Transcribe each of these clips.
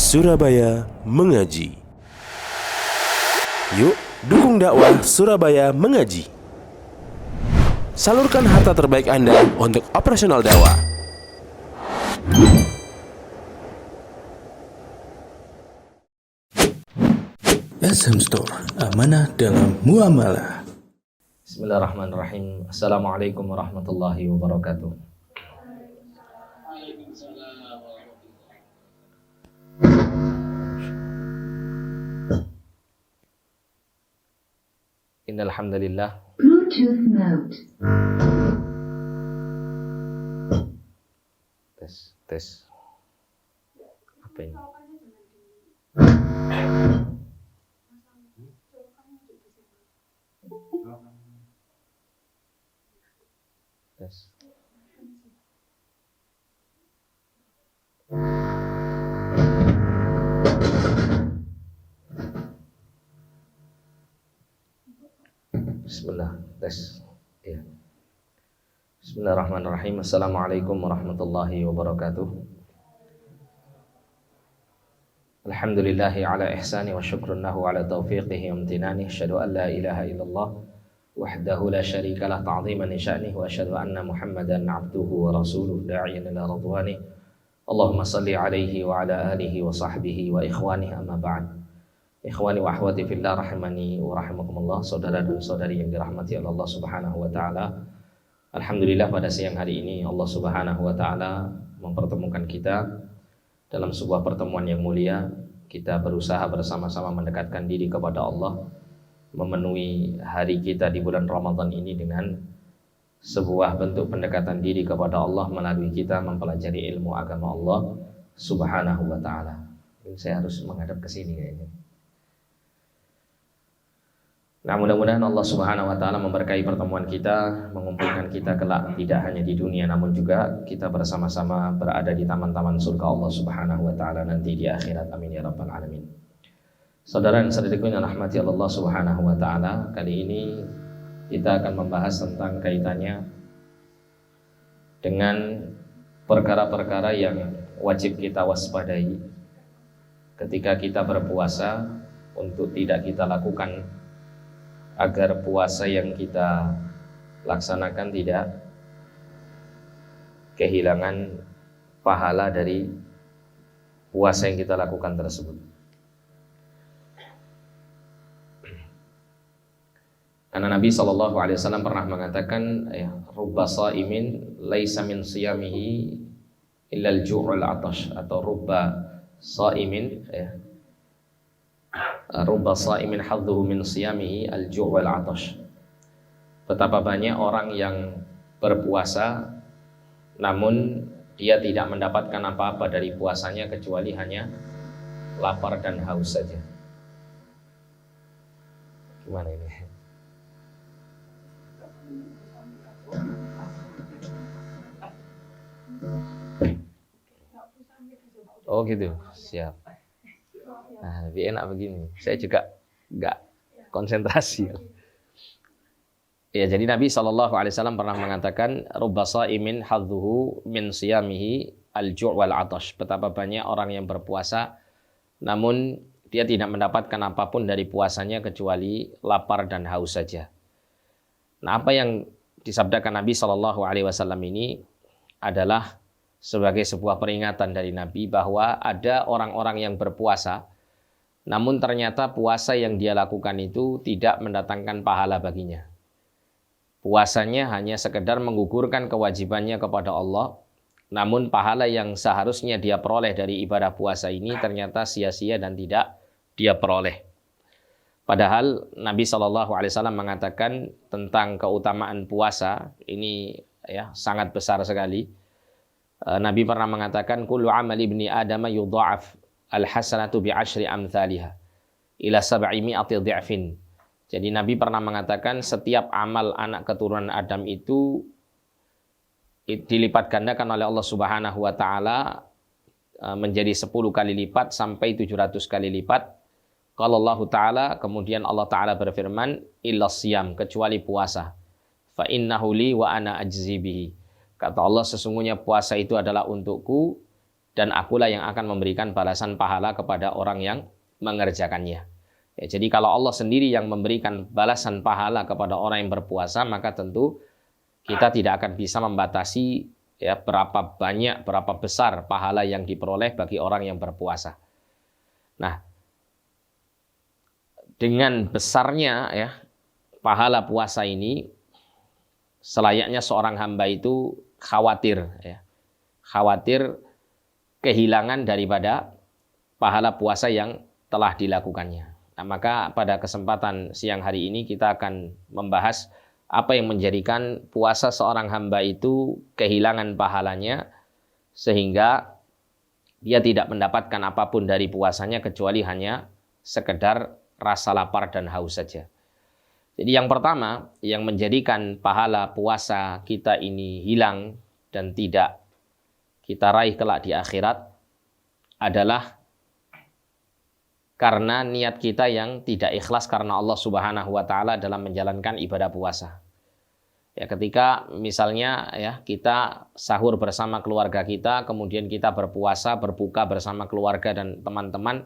Surabaya Mengaji. Yuk, dukung dakwah Surabaya Mengaji. Salurkan harta terbaik Anda untuk operasional dakwah. SM Store, amanah dalam muamalah. Bismillahirrahmanirrahim. Assalamualaikum warahmatullahi wabarakatuh. Innal hamdalillah. Bluetooth mode. Tes. Apa ini? Tes. Bismillah, tes. Ya. Bismillahirrahmanirrahim. Assalamualaikum warahmatullahi wabarakatuh. Alhamdulillahi ala ihsani wa syukrunnahu ala taufiqihi wa amtinani. Asyhadu an la ilaha illallah wahdahu la syarikalah ta'ziman li sya'nih wa asyhadu anna Muhammadan abduhu wa rasuluh da'iyan ila ridwani. Allahumma salli alaihi wa ala alihi wa sahbihi wa ikhwani amma ba'd. Ikhwani wa akhwati fillah rahimani wa rahimakumullah, saudara dan saudari yang dirahmati oleh Allah Subhanahu wa taala. Alhamdulillah pada siang hari ini Allah Subhanahu wa taala mempertemukan kita dalam sebuah pertemuan yang mulia. Kita berusaha bersama-sama mendekatkan diri kepada Allah, memenuhi hari kita di bulan Ramadan ini dengan sebuah bentuk pendekatan diri kepada Allah melalui kita mempelajari ilmu agama Allah Subhanahu wa taala. Saya harus menghadap ke sini kayaknya. Nah, mudah-mudahan Allah Subhanahu wa taala memberkahi pertemuan kita, mengumpulkan kita kelak tidak hanya di dunia namun juga kita bersama-sama berada di taman-taman surga Allah Subhanahu wa taala nanti di akhirat. Amin ya rabbal alamin. Saudara dan saudariku yang rahmati Allah Subhanahu wa taala, kali ini kita akan membahas tentang kaitannya dengan perkara-perkara yang wajib kita waspadai ketika kita berpuasa untuk tidak kita lakukan, agar puasa yang kita laksanakan tidak kehilangan pahala dari puasa yang kita lakukan tersebut. Karena Nabi SAW pernah mengatakan, rubba sha'imin laisa min siyamihi illal ju'ul atash, atau rubba sha'imin rubba sha'imin hadduhu min siyamihi al-ju' wal 'atash. Betapa banyak orang yang berpuasa namun dia tidak mendapatkan apa-apa dari puasanya kecuali hanya lapar dan haus saja. Gimana ini? Oh gitu, siap. Nah, lebih enak begini. Saya juga nggak konsentrasi. Ya, jadi Nabi SAW pernah mengatakan, rubba sha'imin hadduhu min siyamihi al-ju' wal 'atash. Betapa banyak orang yang berpuasa, namun dia tidak mendapatkan apapun dari puasanya kecuali lapar dan haus saja. Nah, apa yang disabdakan Nabi SAW ini adalah sebagai sebuah peringatan dari Nabi bahwa ada orang-orang yang berpuasa, namun ternyata puasa yang dia lakukan itu tidak mendatangkan pahala baginya. Puasanya hanya sekedar menggugurkan kewajibannya kepada Allah, namun pahala yang seharusnya dia peroleh dari ibadah puasa ini ternyata sia-sia dan tidak dia peroleh. Padahal Nabi SAW mengatakan tentang keutamaan puasa, ini sangat besar sekali. Nabi pernah mengatakan, kullu amali ibni adama yudha'af al-hasanatu bi'ashri amthaliha ila 700 dhi'fin. Jadi Nabi pernah mengatakan setiap amal anak keturunan Adam itu dilipat gandakan oleh Allah Subhanahu wa taala menjadi 10 kali lipat sampai 700 kali lipat. Kalau Allah taala, kemudian Allah taala berfirman, illa siyam, kecuali puasa. Fa innahu li wa ana ajzi bihi. Kata Allah, sesungguhnya puasa itu adalah untukku dan akulah yang akan memberikan balasan pahala kepada orang yang mengerjakannya. Ya, jadi kalau Allah sendiri yang memberikan balasan pahala kepada orang yang berpuasa, maka tentu kita tidak akan bisa membatasi ya berapa banyak, berapa besar pahala yang diperoleh bagi orang yang berpuasa. Nah, dengan besarnya ya pahala puasa ini, selayaknya seorang hamba itu khawatir ya. Khawatir kehilangan daripada pahala puasa yang telah dilakukannya. Nah, maka pada kesempatan siang hari ini kita akan membahas apa yang menjadikan puasa seorang hamba itu kehilangan pahalanya sehingga dia tidak mendapatkan apapun dari puasanya kecuali hanya sekedar rasa lapar dan haus saja. Jadi yang pertama yang menjadikan pahala puasa kita ini hilang dan tidak kita raih kelak di akhirat adalah karena niat kita yang tidak ikhlas karena Allah Subhanahu wa taala dalam menjalankan ibadah puasa. Ya, ketika misalnya ya kita sahur bersama keluarga kita, kemudian kita berpuasa, berbuka bersama keluarga dan teman-teman,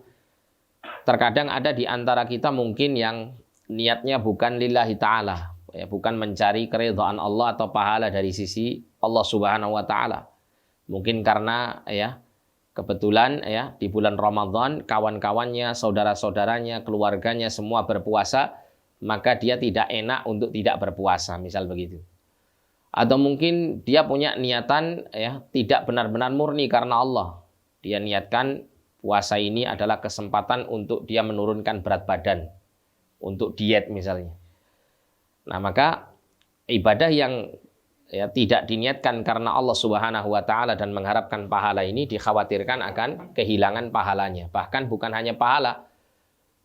terkadang ada di antara kita mungkin yang niatnya bukan lillahi ta'ala, ya, bukan mencari keridhaan Allah atau pahala dari sisi Allah Subhanahu wa taala. Mungkin karena ya kebetulan ya di bulan Ramadan kawan-kawannya, saudara-saudaranya, keluarganya semua berpuasa, maka dia tidak enak untuk tidak berpuasa, misal begitu. Atau mungkin dia punya niatan ya tidak benar-benar murni karena Allah. Dia niatkan puasa ini adalah kesempatan untuk dia menurunkan berat badan, untuk diet misalnya. Nah, maka ibadah yang ya tidak diniatkan karena Allah Subhanahu wa taala dan mengharapkan pahala ini dikhawatirkan akan kehilangan pahalanya. Bahkan bukan hanya pahala,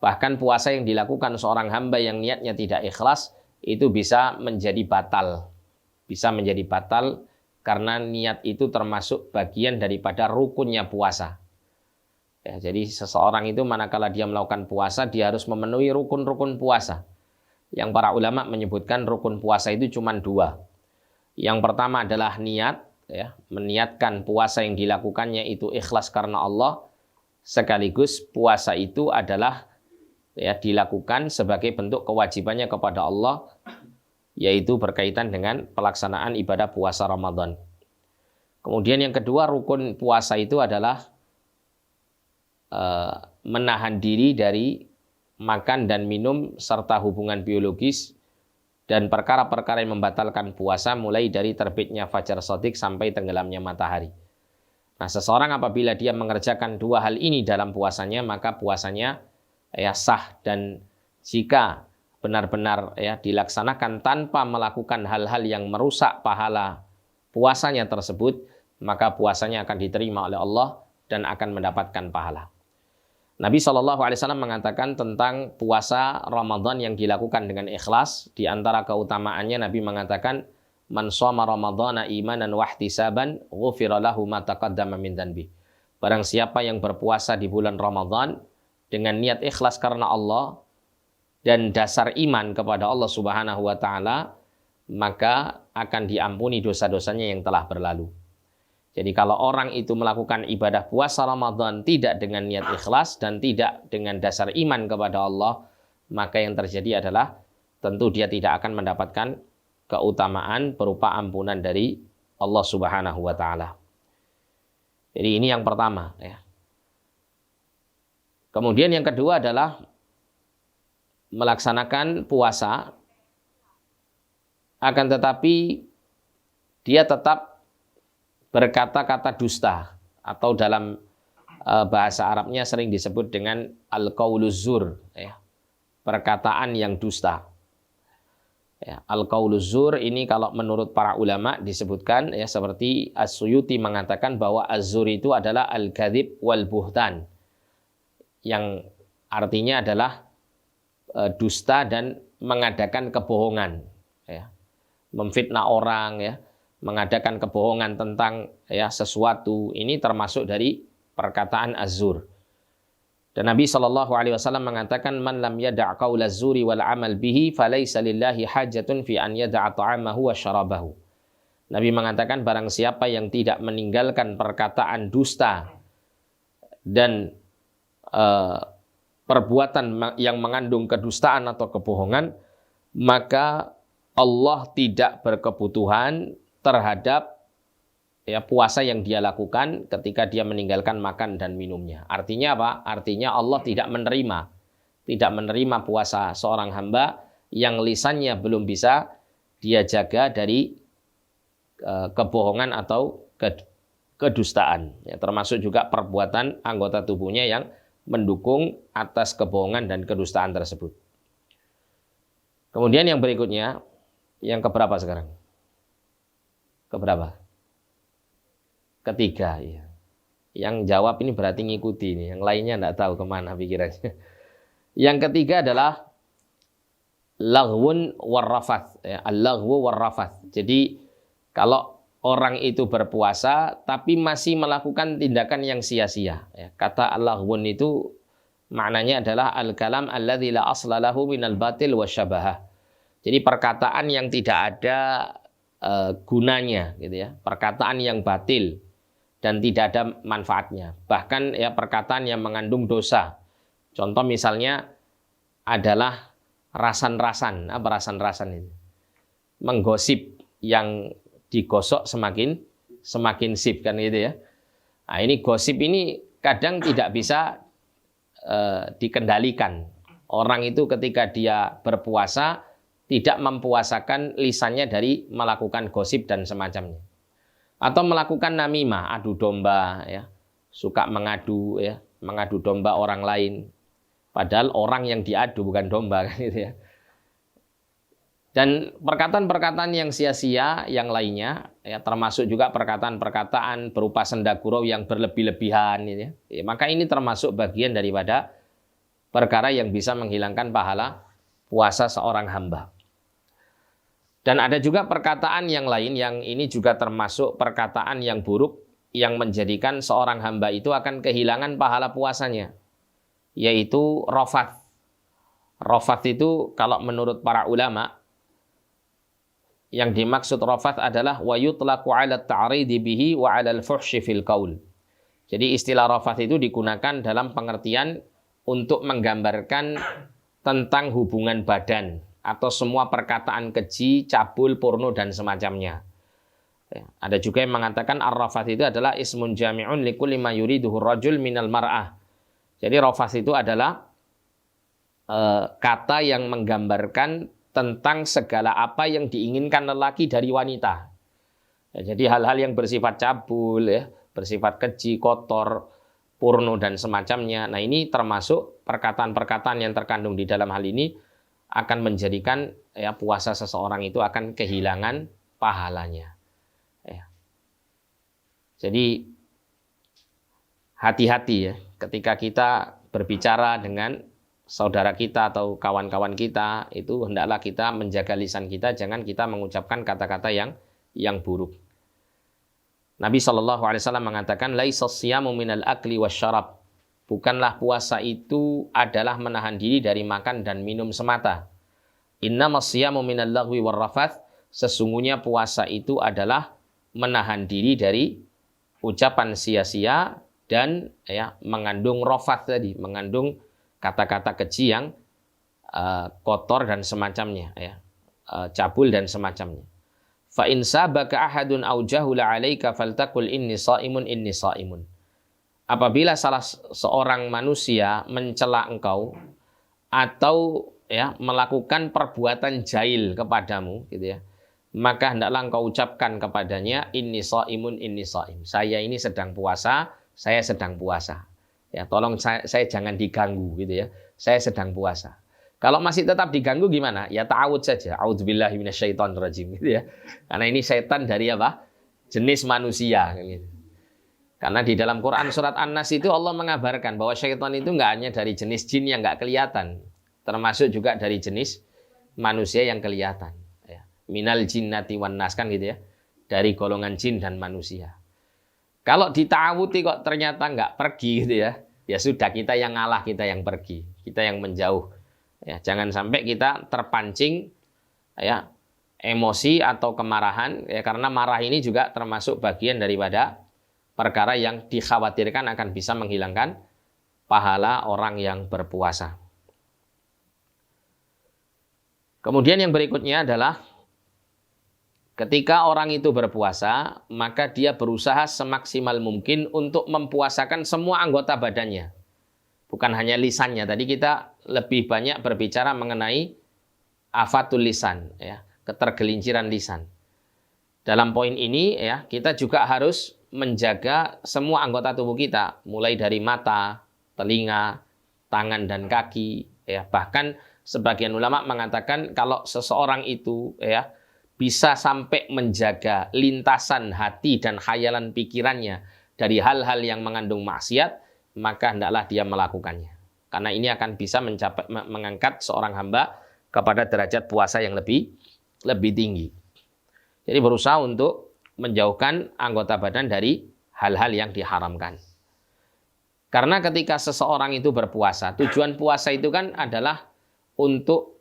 bahkan puasa yang dilakukan seorang hamba yang niatnya tidak ikhlas itu bisa menjadi batal. Bisa menjadi batal karena niat itu termasuk bagian daripada rukunnya puasa. Ya, jadi seseorang itu manakala dia melakukan puasa, dia harus memenuhi rukun-rukun puasa. Yang para ulama menyebutkan rukun puasa itu cuma 2. Yang pertama adalah niat, ya, meniatkan puasa yang dilakukannya itu ikhlas karena Allah, sekaligus puasa itu adalah ya dilakukan sebagai bentuk kewajibannya kepada Allah, yaitu berkaitan dengan pelaksanaan ibadah puasa Ramadan. Kemudian yang kedua rukun puasa itu adalah menahan diri dari makan dan minum serta hubungan biologis dan perkara-perkara yang membatalkan puasa mulai dari terbitnya fajar shadiq sampai tenggelamnya matahari. Nah, seseorang apabila dia mengerjakan 2 hal ini dalam puasanya, maka puasanya ya sah, dan jika benar-benar ya dilaksanakan tanpa melakukan hal-hal yang merusak pahala puasanya tersebut, maka puasanya akan diterima oleh Allah dan akan mendapatkan pahala. Nabi SAW mengatakan tentang puasa Ramadan yang dilakukan dengan ikhlas. Di antara keutamaannya Nabi mengatakan, man shoma ramadhana imanan wahtisaban ghufira lahu ma taqaddama min dhanbi. Barang siapa yang berpuasa di bulan Ramadan dengan niat ikhlas karena Allah dan dasar iman kepada Allah Subhanahu wa taala, maka akan diampuni dosa-dosanya yang telah berlalu. Jadi kalau orang itu melakukan ibadah puasa Ramadan tidak dengan niat ikhlas dan tidak dengan dasar iman kepada Allah, maka yang terjadi adalah tentu dia tidak akan mendapatkan keutamaan berupa ampunan dari Allah Subhanahu wa taala. Jadi ini yang pertama ya. Kemudian yang kedua adalah melaksanakan puasa, akan tetapi dia tetap berkata-kata dusta, atau dalam bahasa Arabnya sering disebut dengan al-qauluz zur, ya, perkataan yang dusta. Ya, al-qauluz zur ini kalau menurut para ulama disebutkan ya seperti As-Suyuti mengatakan bahwa az-zur itu adalah al-kadzib wal buhtan, yang artinya adalah dusta dan mengadakan kebohongan, ya, memfitnah orang, ya, mengadakan kebohongan tentang ya sesuatu. Ini termasuk dari perkataan az-zur. Dan Nabi SAW mengatakan, man lam yada' qaula az-zuri wal amal bihi falaysa lillahi hajatun fi an yada'a ta'amahu wa syarabahu. Nabi mengatakan barang siapa yang tidak meninggalkan perkataan dusta dan perbuatan yang mengandung kedustaan atau kebohongan, maka Allah tidak berkebutuhan terhadap puasa yang dia lakukan ketika dia meninggalkan makan dan minumnya. Artinya apa? Artinya Allah tidak menerima puasa seorang hamba yang lisannya belum bisa dia jaga dari kebohongan atau kedustaan. Termasuk juga perbuatan anggota tubuhnya yang mendukung atas kebohongan dan kedustaan tersebut. Kemudian yang berikutnya, yang keberapa sekarang? Keberapa? Ketiga, ya. Yang jawab ini berarti ngikuti nih, yang lainnya enggak tahu kemana pikirannya. Yang ketiga adalah laghwun warrafath, al-laghwu warrafath. Jadi kalau orang itu berpuasa tapi masih melakukan tindakan yang sia-sia, kata al-laghwun itu maknanya adalah al-kalam alladzi la asla lahu minal batil wasyabahah. Jadi perkataan yang tidak ada gunanya gitu ya, perkataan yang batil dan tidak ada manfaatnya. Bahkan perkataan yang mengandung dosa. Contoh misalnya adalah rasan-rasan. Apa rasan-rasan itu? Menggosip, yang digosok semakin sip kan gitu ya. Nah, ini gosip ini kadang tidak bisa dikendalikan. Orang itu ketika dia berpuasa tidak mempuasakan lisannya dari melakukan gosip dan semacamnya. Atau melakukan namimah, adu domba, ya, suka mengadu domba orang lain. Padahal orang yang diadu bukan domba kan gitu ya. Dan perkataan-perkataan yang sia-sia yang lainnya, termasuk juga perkataan-perkataan berupa senda gurau yang berlebih-lebihan, gitu ya. Maka ini termasuk bagian daripada perkara yang bisa menghilangkan pahala puasa seorang hamba. Dan ada juga perkataan yang lain yang ini juga termasuk perkataan yang buruk yang menjadikan seorang hamba itu akan kehilangan pahala puasanya, yaitu rafath. Rafath itu kalau menurut para ulama yang dimaksud rafath adalah wa yutlaqu 'ala at-ta'ridi bihi wa 'ala al-fuhsyi fil qaul. Jadi istilah rafath itu digunakan dalam pengertian untuk menggambarkan tentang hubungan badan atau semua perkataan keji, cabul, porno dan semacamnya. Ada juga yang mengatakan ar-rafath itu adalah ismun jami'un likulli ma yuriduhu rajul minal mar'ah. Jadi rafath itu adalah kata yang menggambarkan tentang segala apa yang diinginkan lelaki dari wanita. Jadi hal-hal yang bersifat cabul, bersifat keji, kotor, porno dan semacamnya. Nah, ini termasuk perkataan-perkataan yang terkandung di dalam hal ini akan menjadikan puasa seseorang itu akan kehilangan pahalanya. Jadi hati-hati ketika kita berbicara dengan saudara kita atau kawan-kawan kita, itu hendaklah kita menjaga lisan kita, jangan kita mengucapkan kata-kata yang buruk. Nabi SAW mengatakan laisas siyamu minal akli wasyarab. Bukanlah puasa itu adalah menahan diri dari makan dan minum semata. Innamas siyamu minal laghwi warrafath. Sesungguhnya puasa itu adalah menahan diri dari ucapan sia-sia dan mengandung rafath tadi, mengandung kata-kata keji yang kotor dan semacamnya, cabul dan semacamnya. Fa in sabaka ahadun aw jahula 'alaika faltaqul inni shaimun. Apabila salah seorang manusia mencela engkau atau melakukan perbuatan jahil kepadamu gitu ya, maka hendaklah engkau ucapkan kepadanya inni shaim. Saya ini sedang puasa, saya sedang puasa. Tolong saya jangan diganggu gitu ya. Saya sedang puasa. Kalau masih tetap diganggu gimana? Ya ta'awud saja. A'udzubillahi minasyaitonirrajim gitu ya. Karena ini setan dari apa? Jenis manusia gitu. Karena di dalam Quran surat An-Nas itu Allah mengabarkan bahwa syaitan itu enggak hanya dari jenis jin yang enggak kelihatan, termasuk juga dari jenis manusia yang kelihatan. Minal jinnati wan nas kan gitu ya. Dari golongan jin dan manusia. Kalau dita'awuti kok ternyata enggak pergi gitu ya. Ya sudah, kita yang ngalah, kita yang pergi, kita yang menjauh. Jangan sampai kita terpancing emosi atau kemarahan karena marah ini juga termasuk bagian daripada perkara yang dikhawatirkan akan bisa menghilangkan pahala orang yang berpuasa. Kemudian yang berikutnya adalah ketika orang itu berpuasa, maka dia berusaha semaksimal mungkin untuk mempuasakan semua anggota badannya. Bukan hanya lisannya. Tadi kita lebih banyak berbicara mengenai afatul lisan, ya, ketergelinciran lisan. Dalam poin ini ya, kita juga harus menjaga semua anggota tubuh kita, mulai dari mata, telinga, tangan dan kaki, ya. Bahkan sebagian ulama mengatakan kalau seseorang itu ya bisa sampai menjaga lintasan hati dan khayalan pikirannya dari hal-hal yang mengandung maksiat, maka hendaklah dia melakukannya. Karena ini akan bisa mengangkat seorang hamba kepada derajat puasa yang lebih tinggi. Jadi berusaha untuk menjauhkan anggota badan dari hal-hal yang diharamkan. Karena ketika seseorang itu berpuasa, tujuan puasa itu kan adalah untuk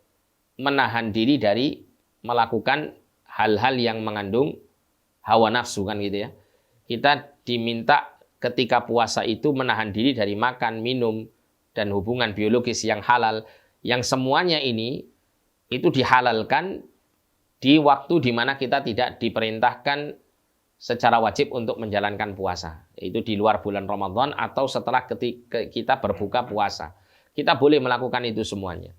menahan diri dari melakukan hal-hal yang mengandung hawa nafsu kan gitu ya. Kita diminta ketika puasa itu menahan diri dari makan, minum, dan hubungan biologis yang halal. Yang semuanya ini itu dihalalkan di waktu di mana kita tidak diperintahkan secara wajib untuk menjalankan puasa. Itu di luar bulan Ramadan atau setelah ketika kita berbuka puasa. Kita boleh melakukan itu semuanya.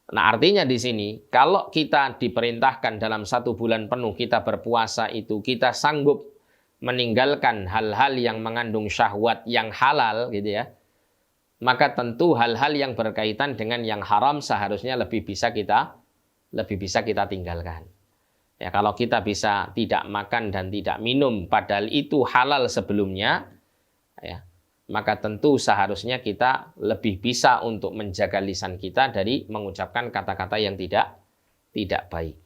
Nah artinya di sini kalau kita diperintahkan dalam 1 bulan penuh kita berpuasa itu kita sanggup meninggalkan hal-hal yang mengandung syahwat yang halal gitu ya, maka tentu hal-hal yang berkaitan dengan yang haram seharusnya lebih bisa kita tinggalkan. Ya kalau kita bisa tidak makan dan tidak minum padahal itu halal sebelumnya, ya maka tentu seharusnya kita lebih bisa untuk menjaga lisan kita dari mengucapkan kata-kata yang tidak baik.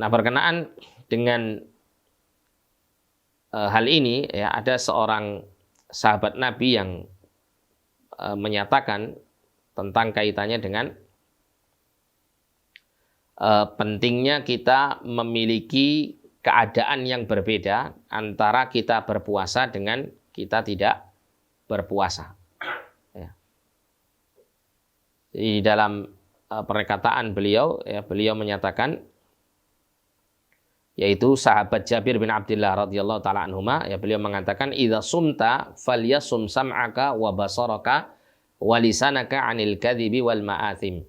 Nah, berkenaan dengan hal ini ya ada seorang sahabat Nabi yang menyatakan tentang kaitannya dengan pentingnya kita memiliki keadaan yang berbeda antara kita berpuasa dengan kita tidak berpuasa. Ya. Di dalam perkataan beliau, ya, beliau menyatakan, yaitu sahabat Jabir bin Abdullah radhiyallahu taala anhuma, ya beliau mengatakan, "Idza sumta falyasum sam'aka wa basaraka wa lisanaka 'anil kadhibi wal ma'athim."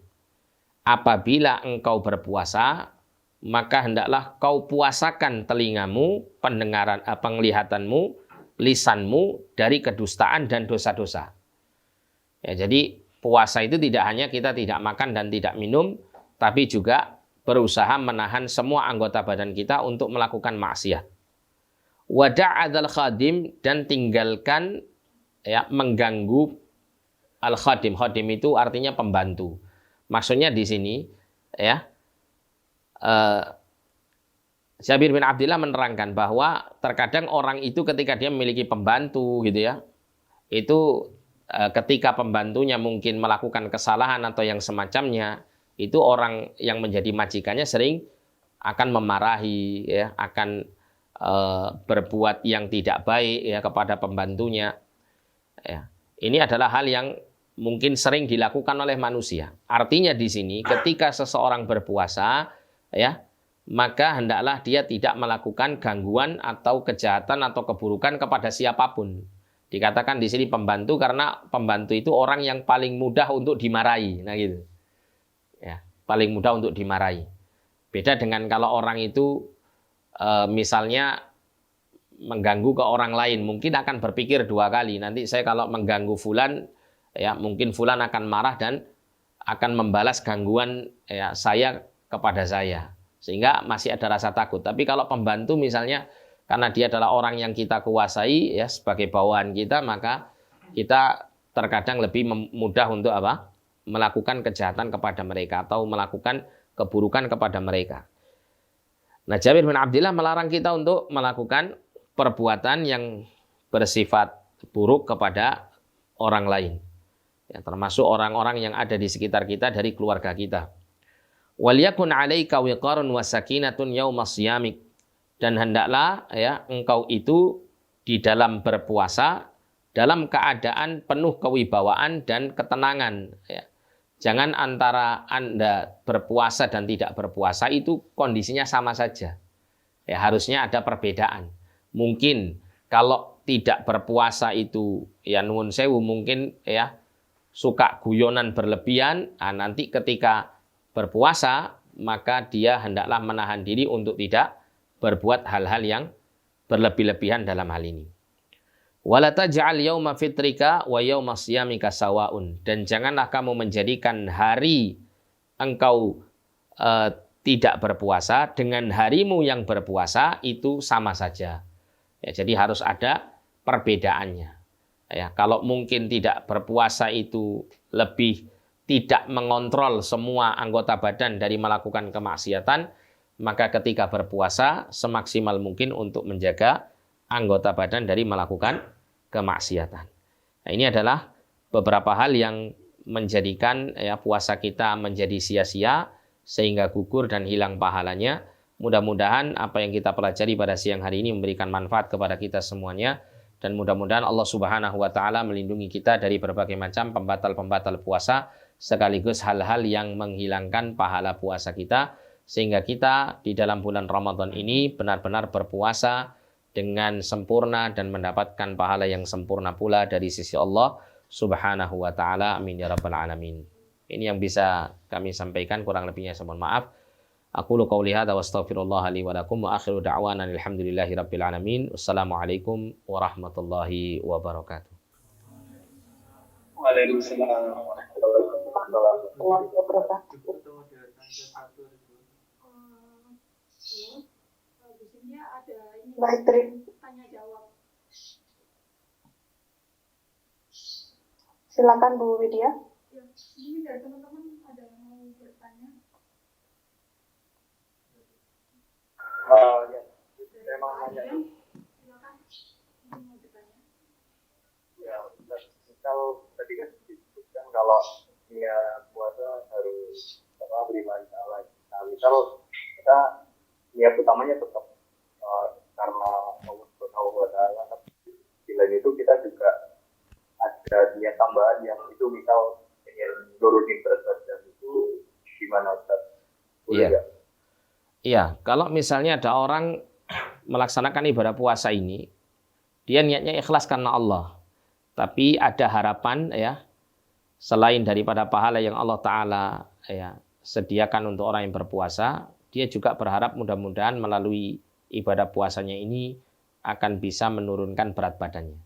Apabila engkau berpuasa, maka hendaklah kau puasakan telingamu, penglihatanmu, lisanmu dari kedustaan dan dosa-dosa. Ya, jadi puasa itu tidak hanya kita tidak makan dan tidak minum, tapi juga berusaha menahan semua anggota badan kita untuk melakukan maksiat. Wada'adzal khadim, dan tinggalkan ya mengganggu al-khadim. Khadim itu artinya pembantu. Maksudnya di sini ya Jabir bin Abdullah menerangkan bahwa terkadang orang itu ketika dia memiliki pembantu gitu ya, itu ketika pembantunya mungkin melakukan kesalahan atau yang semacamnya, itu orang yang menjadi majikannya sering akan memarahi ya, akan berbuat yang tidak baik ya kepada pembantunya. Ya. Ini adalah hal yang mungkin sering dilakukan oleh manusia. Artinya di sini ketika seseorang berpuasa ya, maka hendaklah dia tidak melakukan gangguan atau kejahatan atau keburukan kepada siapapun. Dikatakan di sini pembantu karena pembantu itu orang yang paling mudah untuk dimarahi. Nah gitu. Ya, paling mudah untuk dimarahi. Beda dengan kalau orang itu misalnya mengganggu ke orang lain, mungkin akan berpikir 2 kali. Nanti saya kalau mengganggu fulan, ya mungkin fulan akan marah dan akan membalas gangguan ya saya kepada saya, sehingga masih ada rasa takut. Tapi kalau pembantu misalnya karena dia adalah orang yang kita kuasai ya sebagai bawahan kita, maka kita terkadang lebih mudah untuk apa? Melakukan kejahatan kepada mereka atau melakukan keburukan kepada mereka. Nah, Jabir bin Abdullah melarang kita untuk melakukan perbuatan yang bersifat buruk kepada orang lain. Ya, termasuk orang-orang yang ada di sekitar kita dari keluarga kita. Waliyakun 'alaika wiqarun wa sakinatun yauma shiyamik. dan hendaklah ya engkau itu di dalam berpuasa dalam keadaan penuh kewibawaan dan ketenangan ya. Jangan antara Anda berpuasa dan tidak berpuasa itu kondisinya sama saja. Ya, harusnya ada perbedaan. Mungkin kalau tidak berpuasa itu ya nuwun sewu mungkin ya suka guyonan berlebihan, nanti ketika berpuasa maka dia hendaklah menahan diri untuk tidak berbuat hal-hal yang berlebih-lebihan dalam hal ini. Wala taj'al yauma fitrika wa yauma siyamika sawaun, dan janganlah kamu menjadikan hari engkau tidak berpuasa dengan harimu yang berpuasa itu sama saja. Ya, jadi harus ada perbedaannya. Ya, kalau mungkin tidak berpuasa itu lebih tidak mengontrol semua anggota badan dari melakukan kemaksiatan, maka ketika berpuasa semaksimal mungkin untuk menjaga anggota badan dari melakukan kemaksiatan. Nah, ini adalah beberapa hal yang menjadikan ya puasa kita menjadi sia-sia sehingga gugur dan hilang pahalanya. Mudah-mudahan apa yang kita pelajari pada siang hari ini memberikan manfaat kepada kita semuanya, dan mudah-mudahan Allah Subhanahu wa taala melindungi kita dari berbagai macam pembatal-pembatal puasa sekaligus hal-hal yang menghilangkan pahala puasa kita, sehingga kita di dalam bulan Ramadan ini benar-benar berpuasa dengan sempurna dan mendapatkan pahala yang sempurna pula dari sisi Allah Subhanahu wa taala. Amin ya rabbal alamin. Ini yang bisa kami sampaikan, kurang lebihnya saya mohon maaf. Aqulu qouli hadza wa astaghfirullah li wa lakum wa akhiru da'wana alhamdulillahi rabbil alamin. Wassalamualaikum warahmatullahi wabarakatuh. Waalaikumsalam warahmatullahi wabarakatuh. Baik, tanya jawab. Silakan Bu Widya. Ya, ini dari teman-teman ada yang mau bertanya. Ya, saya mau nanya. Silakan. Mau bertanya. Ya, kalau tadi kan disebutkan kalau niat puasa harus beriman Allah. Nah, misal kita niat utamanya tetap karena Allah Subhanahu wa taala, di lain itu kita juga ada niat tambahan yang itu misal ingin nurunin berat badan, itu gimana Ustaz? Iya. Iya, kalau misalnya ada orang melaksanakan ibadah puasa ini, dia niatnya ikhlas karena Allah, tapi ada harapan ya selain daripada pahala yang Allah taala ya sediakan untuk orang yang berpuasa, dia juga berharap mudah-mudahan melalui ibadah puasanya ini akan bisa menurunkan berat badannya.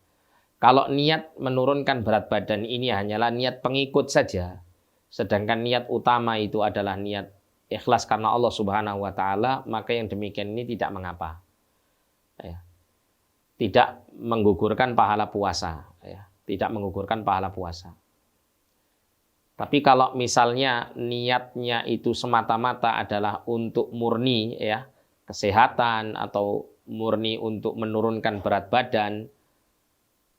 Kalau niat menurunkan berat badan ini hanyalah niat pengikut saja, sedangkan niat utama itu adalah niat ikhlas karena Allah Subhanahu wa taala, maka yang demikian ini tidak mengapa. Ya. Tidak menggugurkan pahala puasa, ya. Tidak menggugurkan pahala puasa. Tapi kalau misalnya niatnya itu semata-mata adalah untuk murni ya kesehatan atau murni untuk menurunkan berat badan,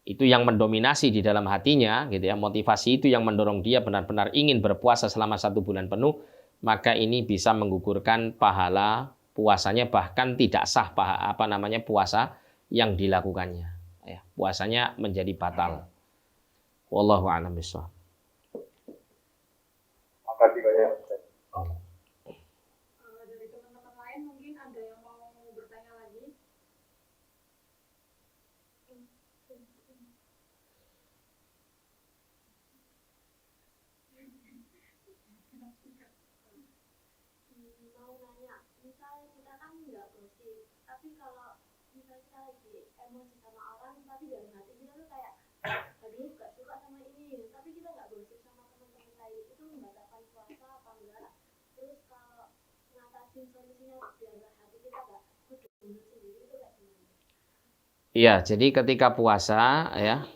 itu yang mendominasi di dalam hatinya gitu ya, motivasi itu yang mendorong dia benar-benar ingin berpuasa selama 1 bulan penuh, maka ini bisa menggugurkan pahala puasanya, bahkan tidak sah puasa yang dilakukannya ya, puasanya menjadi batal. Wallahu a'lam bishawab. Makasih banyak. Dari teman-teman lain mungkin ada yang mau bertanya lagi? Mau nanya, misal kita kan nggak gosip, tapi kalau misal kita lagi emosi sama orang, tapi dalam hati kita tuh kayak, aduh gak suka sama ini, tapi kita nggak gosip sama teman-teman lain, itu membatalkan puasa apa enggak? Terus kalau ngatasin solusinya biar hati kita gak kudu sendiri itu kayak gimana? Iya, jadi ketika puasa ya,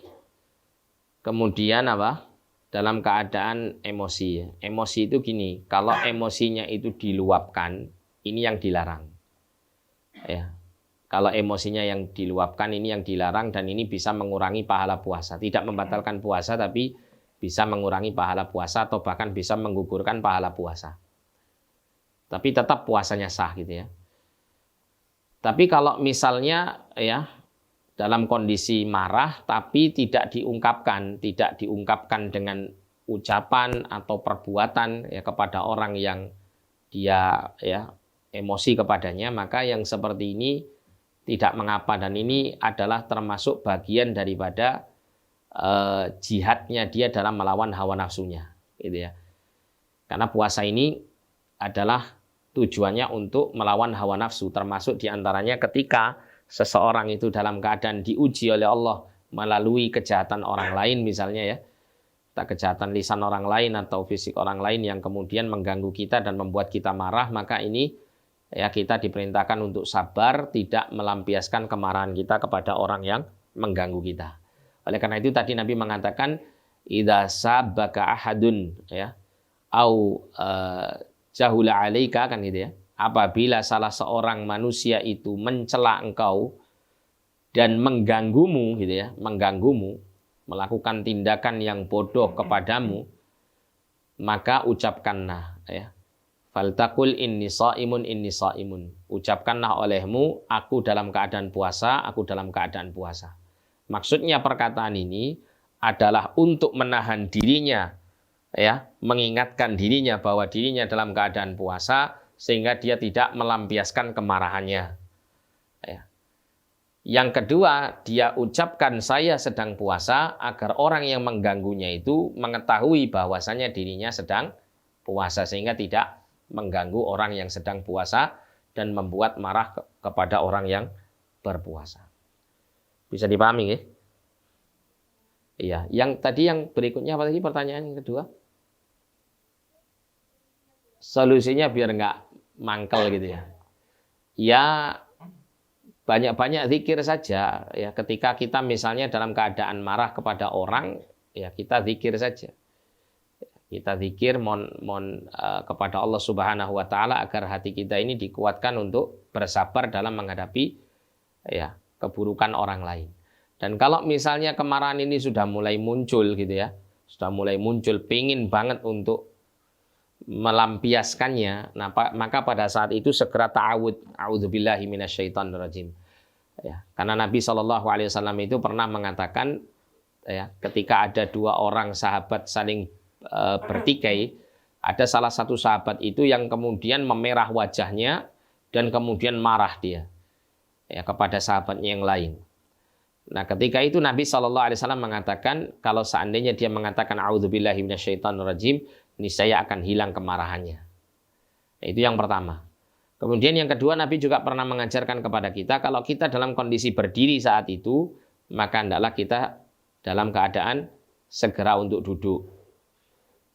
kemudian apa? Dalam keadaan emosi. Emosi itu gini, kalau emosinya itu diluapkan, ini yang dilarang. Ya. Kalau emosinya yang diluapkan, ini yang dilarang, dan ini bisa mengurangi pahala puasa. Tidak membatalkan puasa, tapi bisa mengurangi pahala puasa atau bahkan bisa menggugurkan pahala puasa. Tapi tetap puasanya sah gitu ya. Tapi kalau misalnya ya dalam kondisi marah tapi tidak diungkapkan dengan ucapan atau perbuatan ya kepada orang yang dia ya emosi kepadanya, maka yang seperti ini tidak mengapa, dan ini adalah termasuk bagian daripada jihadnya dia dalam melawan hawa nafsunya, gitu ya. Karena puasa ini adalah tujuannya untuk melawan hawa nafsu, termasuk diantaranya ketika seseorang itu dalam keadaan diuji oleh Allah melalui kejahatan orang lain misalnya ya, kejahatan lisan orang lain atau fisik orang lain yang kemudian mengganggu kita dan membuat kita marah, maka ini ya kita diperintahkan untuk sabar, tidak melampiaskan kemarahan kita kepada orang yang mengganggu kita. Oleh karena itu tadi Nabi mengatakan idza sabaka ahadun ya au jahula alaika, kan gitu ya. Apabila salah seorang manusia itu mencela engkau dan mengganggumu gitu ya, mengganggumu, melakukan tindakan yang bodoh kepadamu, maka ucapkanlah ya. Faltaqul inni shaimun. Ucapkanlah olehmu, aku dalam keadaan puasa, aku dalam keadaan puasa. Maksudnya perkataan ini adalah untuk menahan dirinya ya, mengingatkan dirinya bahwa dirinya dalam keadaan puasa sehingga dia tidak melampiaskan kemarahannya. Ya. Yang kedua, dia ucapkan saya sedang puasa agar orang yang mengganggunya itu mengetahui bahwasanya dirinya sedang puasa sehingga tidak mengganggu orang yang sedang puasa dan membuat marah kepada orang yang berpuasa. Bisa dipahami ya? Iya, yang berikutnya apa tadi pertanyaan yang kedua? Solusinya biar nggak mangkel gitu ya. Ya banyak-banyak zikir saja ya, ketika kita misalnya dalam keadaan marah kepada orang ya kita zikir saja. Kita zikir mohon kepada Allah Subhanahu wa taala agar hati kita ini dikuatkan untuk bersabar dalam menghadapi ya keburukan orang lain. Dan kalau misalnya kemarahan ini sudah mulai muncul gitu ya, sudah mulai muncul pingin banget untuk melampiaskannya, nah, maka pada saat itu segera ta'awud, a'udzubillahi minasyaitonirrajim. Ya, karena Nabi SAW itu pernah mengatakan ya, ketika ada dua orang sahabat saling bertikai, ada salah satu sahabat itu yang kemudian memerah wajahnya dan kemudian marah dia ya kepada sahabatnya yang lain. Nah, ketika itu Nabi SAW mengatakan kalau seandainya dia mengatakan a'udzubillahi minasyaitonirrajim, niscaya akan hilang kemarahannya. Nah, itu yang pertama. Kemudian yang kedua, Nabi juga pernah mengajarkan kepada kita kalau kita dalam kondisi berdiri saat itu, maka hendaklah kita dalam keadaan segera untuk duduk.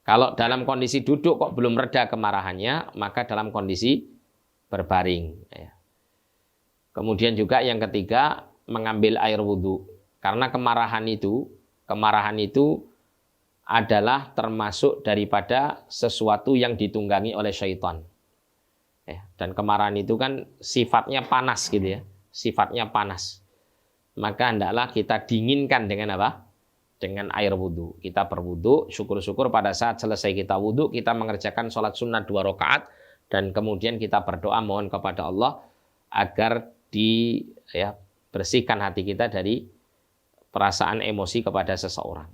Kalau dalam kondisi duduk kok belum reda kemarahannya, maka dalam kondisi berbaring. Kemudian juga yang ketiga, mengambil air wudhu. Karena kemarahan itu adalah termasuk daripada sesuatu yang ditunggangi oleh syaitan. Dan kemarahan itu kan sifatnya panas gitu ya, sifatnya panas. Maka hendaklah kita dinginkan dengan apa? Dengan air wudhu. Kita berwudhu, syukur-syukur pada saat selesai kita wudhu, kita mengerjakan sholat sunnah 2 rakaat dan kemudian kita berdoa mohon kepada Allah agar bersihkan hati kita dari perasaan emosi kepada seseorang.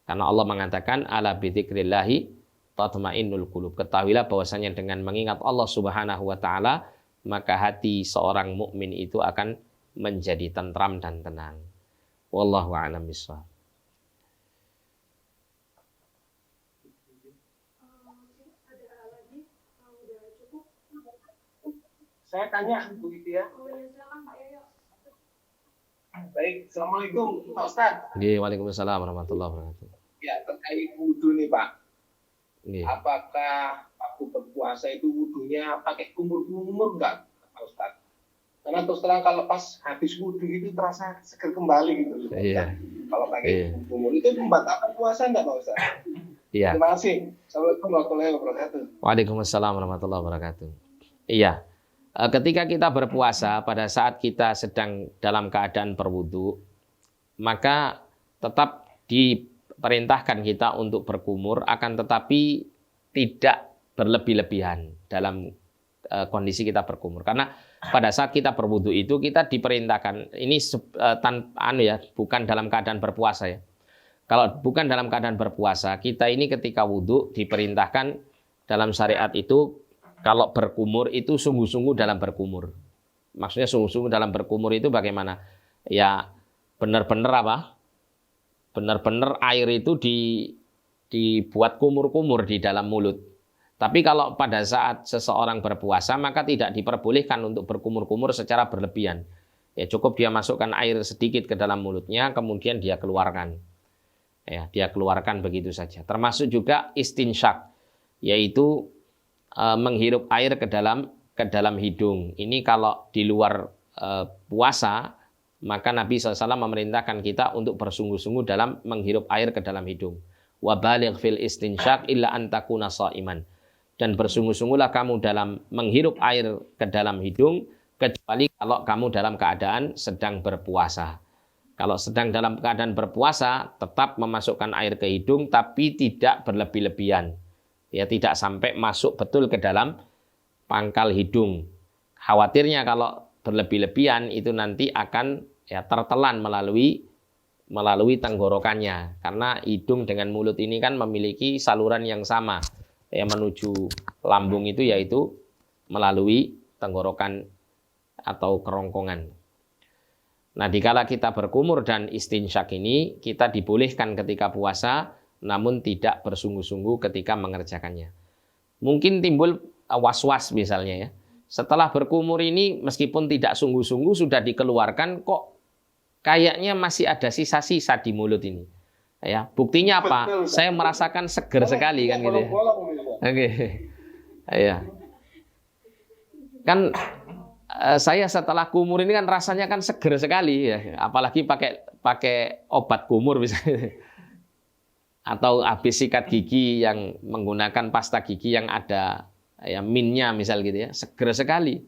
Karena Allah mengatakan ala bidzikrillahi tatmainnul qulub. Ketahuilah bahwasanya dengan mengingat Allah Subhanahu wa taala, maka hati seorang mukmin itu akan menjadi tentram dan tenang. Wallahu a'lam bishawab. Saya tanya begitu ya. Baik, assalamualaikum Pak Ustadz. Waalaikumsalam warahmatullahi wabarakatuh. Ya, terkait wudhu nih Pak. Nggih. Apakah waktu berpuasa itu wudhunya pakai kumur-kumur enggak Pak Ustadz? Karena terus terang kalau pas habis wudhu itu terasa seger kembali gitu. Iya. Kalau pakai kumur itu membatalkan puasa enggak Pak Ustadz? Iya. Terima kasih. Assalamualaikum warahmatullahi wabarakatuh. Waalaikumsalam warahmatullahi wabarakatuh. Iya. Ketika kita berpuasa pada saat kita sedang dalam keadaan berwudu, maka tetap diperintahkan kita untuk berkumur, akan tetapi tidak berlebih-lebihan dalam kondisi kita berkumur. Karena pada saat kita berwudu itu kita diperintahkan ini bukan dalam keadaan berpuasa ya. Kalau bukan dalam keadaan berpuasa, kita ini ketika wudu diperintahkan dalam syariat itu kalau berkumur itu sungguh-sungguh dalam berkumur. Maksudnya sungguh-sungguh dalam berkumur itu bagaimana? Ya benar-benar apa? Benar-benar air itu dibuat kumur-kumur di dalam mulut. Tapi kalau pada saat seseorang berpuasa maka tidak diperbolehkan untuk berkumur-kumur secara berlebihan. Ya cukup dia masukkan air sedikit ke dalam mulutnya kemudian dia keluarkan. Ya, dia keluarkan begitu saja. Termasuk juga istinsyak, yaitu menghirup air ke dalam hidung. Ini kalau di luar puasa, maka Nabi SAW memerintahkan kita untuk bersungguh-sungguh dalam menghirup air ke dalam hidung. Wa baligh fil istinsyak illa an takuna shaiman. Dan bersungguh-sungguhlah kamu dalam menghirup air ke dalam hidung kecuali kalau kamu dalam keadaan sedang berpuasa. Kalau sedang dalam keadaan berpuasa, tetap memasukkan air ke hidung, tapi tidak berlebih-lebihan. Ya, tidak sampai masuk betul ke dalam pangkal hidung. Khawatirnya kalau berlebih-lebihan itu nanti akan ya tertelan melalui tenggorokannya. Karena hidung dengan mulut ini kan memiliki saluran yang sama. Ya, menuju lambung itu yaitu melalui tenggorokan atau kerongkongan. Nah, dikala kita berkumur dan istinsyak ini, kita dibolehkan ketika puasa, namun tidak bersungguh-sungguh ketika mengerjakannya. Mungkin timbul was-was misalnya ya. Setelah berkumur ini, meskipun tidak sungguh-sungguh sudah dikeluarkan, kok kayaknya masih ada sisa-sisa di mulut ini. Ya, buktinya apa? Saya merasakan seger sekali kan gitu ya. Oke. Ya. Kan saya setelah kumur ini kan rasanya kan seger sekali ya, apalagi pakai obat kumur misalnya, atau habis sikat gigi yang menggunakan pasta gigi yang ada ya minnya misal gitu ya, seger sekali.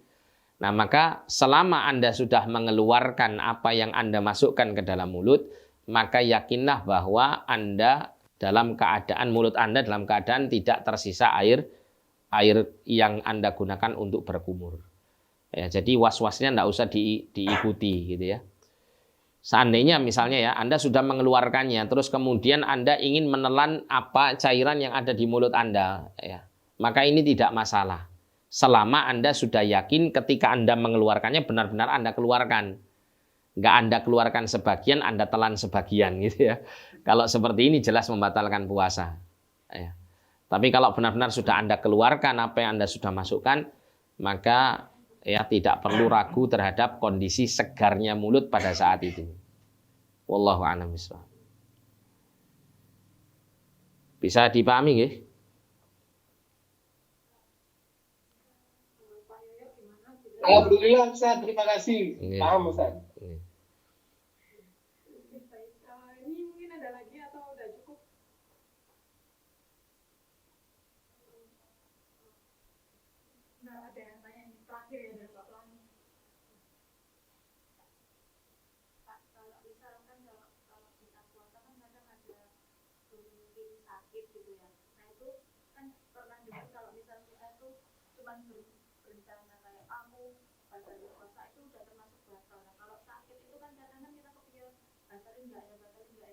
Nah maka selama Anda sudah mengeluarkan apa yang Anda masukkan ke dalam mulut, maka yakinlah bahwa Anda dalam keadaan mulut Anda dalam keadaan tidak tersisa air yang Anda gunakan untuk berkumur. Ya, jadi was-wasnya enggak usah diikuti gitu ya. Seandainya misalnya ya Anda sudah mengeluarkannya terus kemudian Anda ingin menelan apa cairan yang ada di mulut Anda ya, maka ini tidak masalah. Selama Anda sudah yakin ketika Anda mengeluarkannya benar-benar Anda keluarkan. Enggak Anda keluarkan sebagian, Anda telan sebagian gitu ya. Kalau seperti ini jelas membatalkan puasa. Ya. Tapi kalau benar-benar sudah Anda keluarkan apa yang Anda sudah masukkan, maka ya tidak perlu ragu terhadap kondisi segarnya mulut pada saat itu. Wallahu a'lam bishawab. Bisa dipahami nggih? Alhamdulillah Ustaz, terima kasih. Iya. Paham Ustaz. Ini mungkin ada lagi atau udah cukup? Nggak ada yang tanya ini terakhir ya dari Pak Lani. Pak, kalau misalkan kalau kita puasa kan kadang ada mungkin sakit gitu ya. Nah itu kan pernah dengar kalau misalnya kita itu cuma berencana kayak kamu batal puasa itu udah termasuk batal. Nah kalau sakit itu kan kadang-kadang kita kepikiran batalin nggak ya.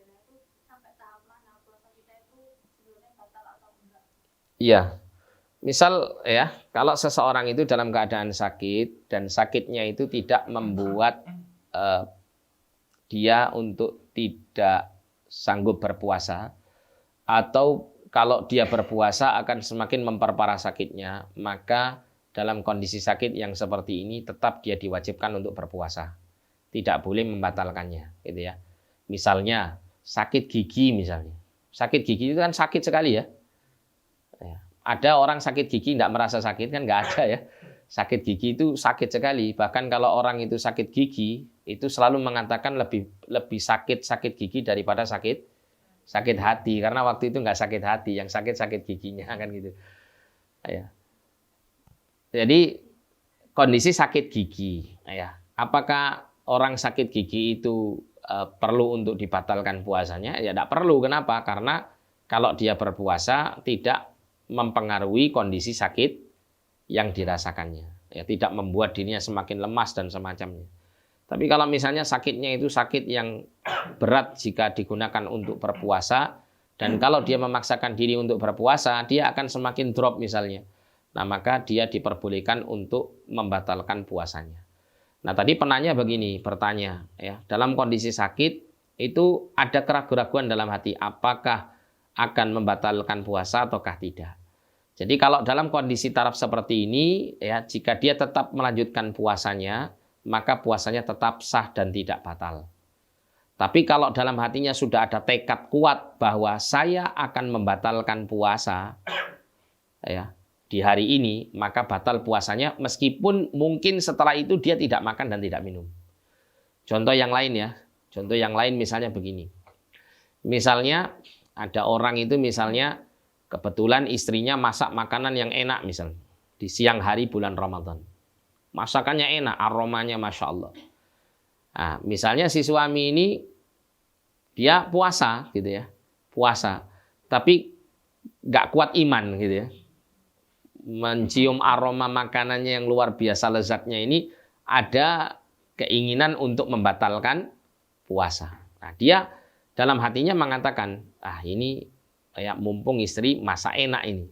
Nah itu sampai tahap mana puasa kita itu sebenarnya batal atau enggak? Iya. Misal ya, kalau seseorang itu dalam keadaan sakit dan sakitnya itu tidak membuat dia untuk tidak sanggup berpuasa, atau kalau dia berpuasa akan semakin memperparah sakitnya, maka dalam kondisi sakit yang seperti ini tetap dia diwajibkan untuk berpuasa. Tidak boleh membatalkannya, gitu ya. Misalnya sakit gigi misalnya. Sakit gigi itu kan sakit sekali ya. Ada orang sakit gigi tidak merasa sakit kan nggak ada ya. Sakit gigi itu sakit sekali. Bahkan kalau orang itu sakit gigi itu selalu mengatakan lebih sakit gigi daripada sakit hati, karena waktu itu nggak sakit hati, yang sakit giginya kan gitu. Ya. Jadi kondisi sakit gigi. Ya. Apakah orang sakit gigi itu perlu untuk dibatalkan puasanya? Ya tidak perlu. Kenapa? Karena kalau dia berpuasa tidak mempengaruhi kondisi sakit yang dirasakannya. ya tidak membuat dirinya semakin lemas dan semacamnya. Tapi kalau misalnya sakitnya itu sakit yang berat jika digunakan untuk berpuasa, dan kalau dia memaksakan diri untuk berpuasa, dia akan semakin drop misalnya. Nah, maka dia diperbolehkan untuk membatalkan puasanya. Nah, tadi penanya begini, bertanya, ya, dalam kondisi sakit itu ada keraguan-keraguan dalam hati, apakah akan membatalkan puasa ataukah tidak. Jadi kalau dalam kondisi taraf seperti ini, ya, jika dia tetap melanjutkan puasanya, maka puasanya tetap sah dan tidak batal. Tapi kalau dalam hatinya sudah ada tekad kuat bahwa saya akan membatalkan puasa, ya, di hari ini, maka batal puasanya meskipun mungkin setelah itu dia tidak makan dan tidak minum. Contoh yang lain ya, contoh yang lain misalnya begini. Misalnya ada orang itu misalnya kebetulan istrinya masak makanan yang enak misalnya di siang hari bulan Ramadan. Masakannya enak, aromanya Masya Allah. Nah, misalnya si suami ini dia puasa gitu ya, puasa, tapi nggak kuat iman gitu ya. Mencium aroma makanannya yang luar biasa lezatnya ini, ada keinginan untuk membatalkan puasa. Nah, dia dalam hatinya mengatakan, ini ya mumpung istri masak enak ini.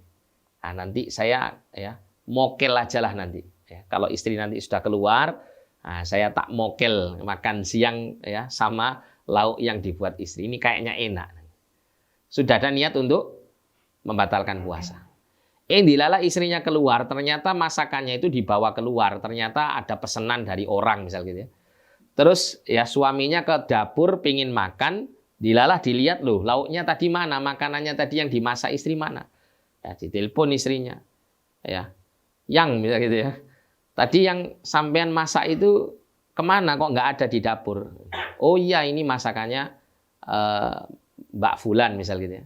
Nah, nanti saya ya mokel aja lah nanti. Ya, kalau istri nanti sudah keluar, saya tak mokel makan siang ya sama lauk yang dibuat istri. Ini kayaknya enak. Sudah ada niat untuk membatalkan puasa. Dilala istrinya keluar, ternyata masakannya itu dibawa keluar, ternyata ada pesanan dari orang misal gitu ya. Terus ya suaminya ke dapur pingin makan, dilalah dilihat loh lauknya tadi mana, makanannya tadi yang dimasak istri mana. Ya ditelepon istrinya. Ya. Yang misal gitu ya. Tadi yang sampean masak itu kemana kok nggak ada di dapur? Oh iya ini masakannya Mbak Fulan misal gitu ya.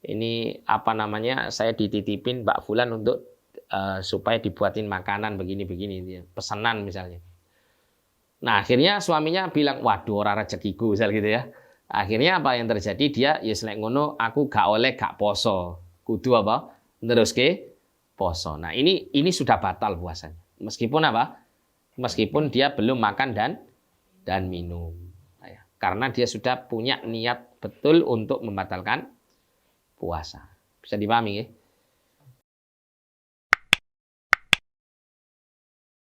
Ini apa namanya, saya dititipin Mbak Fulan untuk supaya dibuatin makanan begini-begini ya. Pesanan misalnya. Nah akhirnya suaminya bilang waduh ora rezekiku misal gitu ya. Akhirnya apa yang terjadi, dia ya selek ngono aku gak oleh gak poso. Kudu apa? Terus ke poso. Nah ini sudah batal puasanya. Meskipun apa? Meskipun dia belum makan dan minum. Nah, ya. Karena dia sudah punya niat betul untuk membatalkan puasa. Bisa dipahami ya?